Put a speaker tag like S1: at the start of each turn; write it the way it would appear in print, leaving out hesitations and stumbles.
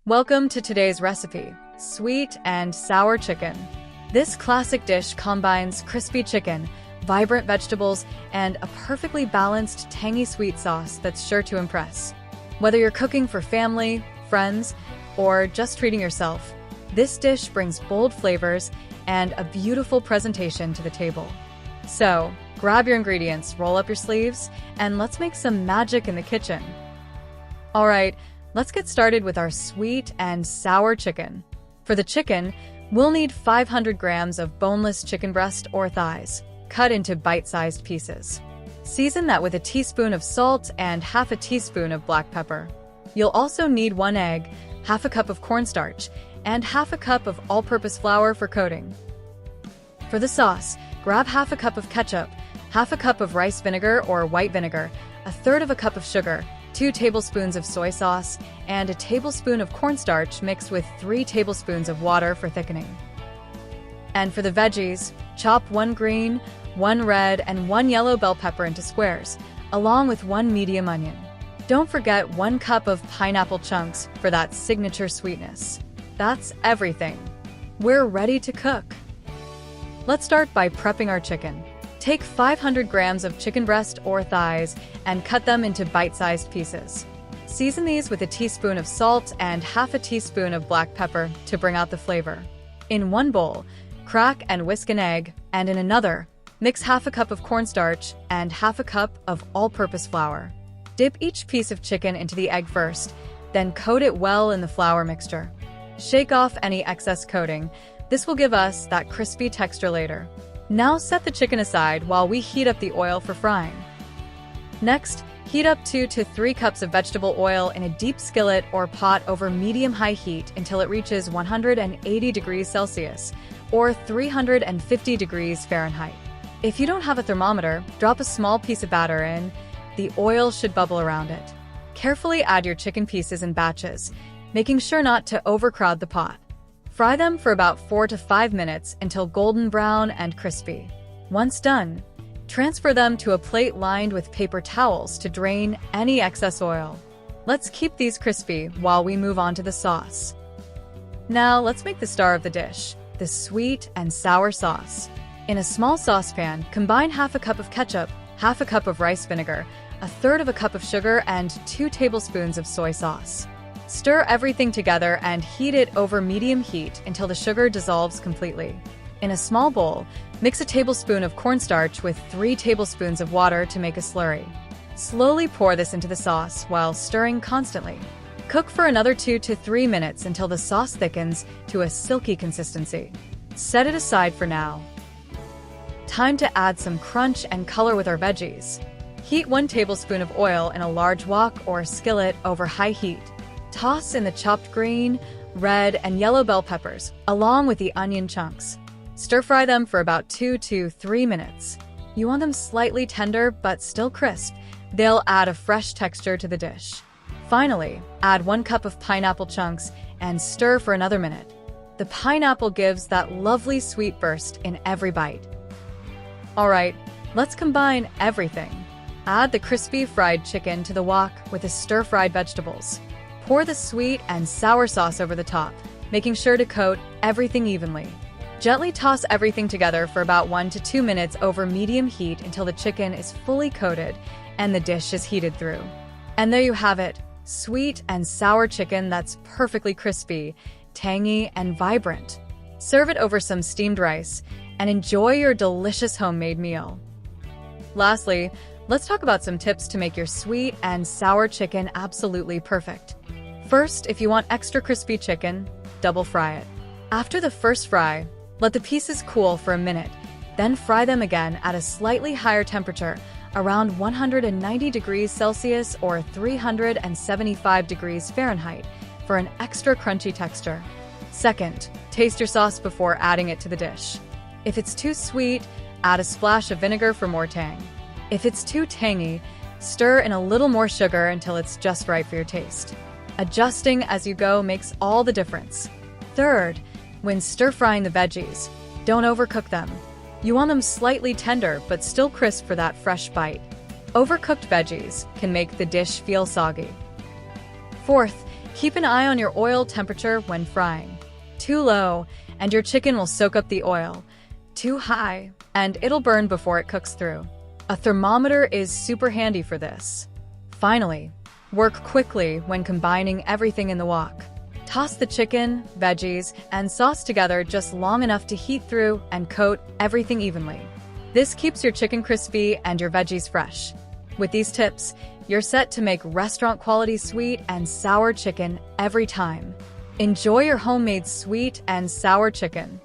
S1: Welcome to today's recipe, sweet and sour chicken. This classic dish combines crispy chicken, vibrant vegetables, and a perfectly balanced tangy sweet sauce that's sure to impress. Whether you're cooking for family, friends, or just treating yourself, this dish brings bold flavors and a beautiful presentation to the table. So, grab your ingredients, roll up your sleeves, and let's make some magic in the kitchen. All right, let's get started with our sweet and sour chicken. For the chicken, we'll need 500 grams of boneless chicken breast or thighs, cut into bite-sized pieces. Season that with a teaspoon of salt and half a teaspoon of black pepper. You'll also need 1 egg, half a cup of cornstarch, and half a cup of all-purpose flour for coating. For the sauce, grab half a cup of ketchup, half a cup of rice vinegar or white vinegar, a third of a cup of sugar, 2 tablespoons of soy sauce, and a tablespoon of cornstarch mixed with 3 tablespoons of water for thickening. And for the veggies, chop 1 green, 1 red, and 1 yellow bell pepper into squares, along with 1 medium onion. Don't forget 1 cup of pineapple chunks for that signature sweetness. That's everything. We're ready to cook. Let's start by prepping our chicken. Take 500 grams of chicken breast or thighs and cut them into bite-sized pieces. Season these with a teaspoon of salt and half a teaspoon of black pepper to bring out the flavor. In one bowl, crack and whisk an egg, and in another, mix half a cup of cornstarch and half a cup of all-purpose flour. Dip each piece of chicken into the egg first, then coat it well in the flour mixture. Shake off any excess coating. This will give us that crispy texture later. Now set the chicken aside while we heat up the oil for frying. Next, heat up 2 to 3 cups of vegetable oil in a deep skillet or pot over medium-high heat until it reaches 180 degrees Celsius or 350 degrees Fahrenheit. If you don't have a thermometer, drop a small piece of batter in. The oil should bubble around it. Carefully add your chicken pieces in batches, making sure not to overcrowd the pot. Fry them for about 4 to 5 minutes until golden brown and crispy. Once done, transfer them to a plate lined with paper towels to drain any excess oil. Let's keep these crispy while we move on to the sauce. Now let's make the star of the dish, the sweet and sour sauce. In a small saucepan, combine half a cup of ketchup, half a cup of rice vinegar, a third of a cup of sugar, and 2 tablespoons of soy sauce. Stir everything together and heat it over medium heat until the sugar dissolves completely. In a small bowl, mix a tablespoon of cornstarch with 3 tablespoons of water to make a slurry. Slowly pour this into the sauce while stirring constantly. Cook for another 2 to 3 minutes until the sauce thickens to a silky consistency. Set it aside for now. Time to add some crunch and color with our veggies. Heat 1 tablespoon of oil in a large wok or skillet over high heat. Toss in the chopped green, red, and yellow bell peppers, along with the onion chunks. Stir-fry them for about 2 to 3 minutes. You want them slightly tender but still crisp. They'll add a fresh texture to the dish. Finally, add 1 cup of pineapple chunks and stir for another minute. The pineapple gives that lovely sweet burst in every bite. All right, let's combine everything. Add the crispy fried chicken to the wok with the stir-fried vegetables. Pour the sweet and sour sauce over the top, making sure to coat everything evenly. Gently toss everything together for about 1 to 2 minutes over medium heat until the chicken is fully coated and the dish is heated through. And there you have it, sweet and sour chicken that's perfectly crispy, tangy, and vibrant. Serve it over some steamed rice and enjoy your delicious homemade meal. Lastly, let's talk about some tips to make your sweet and sour chicken absolutely perfect. First, if you want extra crispy chicken, double fry it. After the first fry, let the pieces cool for a minute, then fry them again at a slightly higher temperature, around 190 degrees Celsius or 375 degrees Fahrenheit, for an extra crunchy texture. Second, taste your sauce before adding it to the dish. If it's too sweet, add a splash of vinegar for more tang. If it's too tangy, stir in a little more sugar until it's just right for your taste. Adjusting as you go makes all the difference. Third, when stir-frying the veggies, don't overcook them. You want them slightly tender but still crisp for that fresh bite. Overcooked veggies can make the dish feel soggy. Fourth, Keep an eye on your oil temperature when frying. Too low, and your chicken will soak up the oil. Too high, and it'll burn before it cooks through. A thermometer is super handy for this. Finally, work quickly when combining everything in the wok. Toss the chicken, veggies, and sauce together just long enough to heat through and coat everything evenly. This keeps your chicken crispy and your veggies fresh. With these tips, you're set to make restaurant-quality sweet and sour chicken every time. Enjoy your homemade sweet and sour chicken.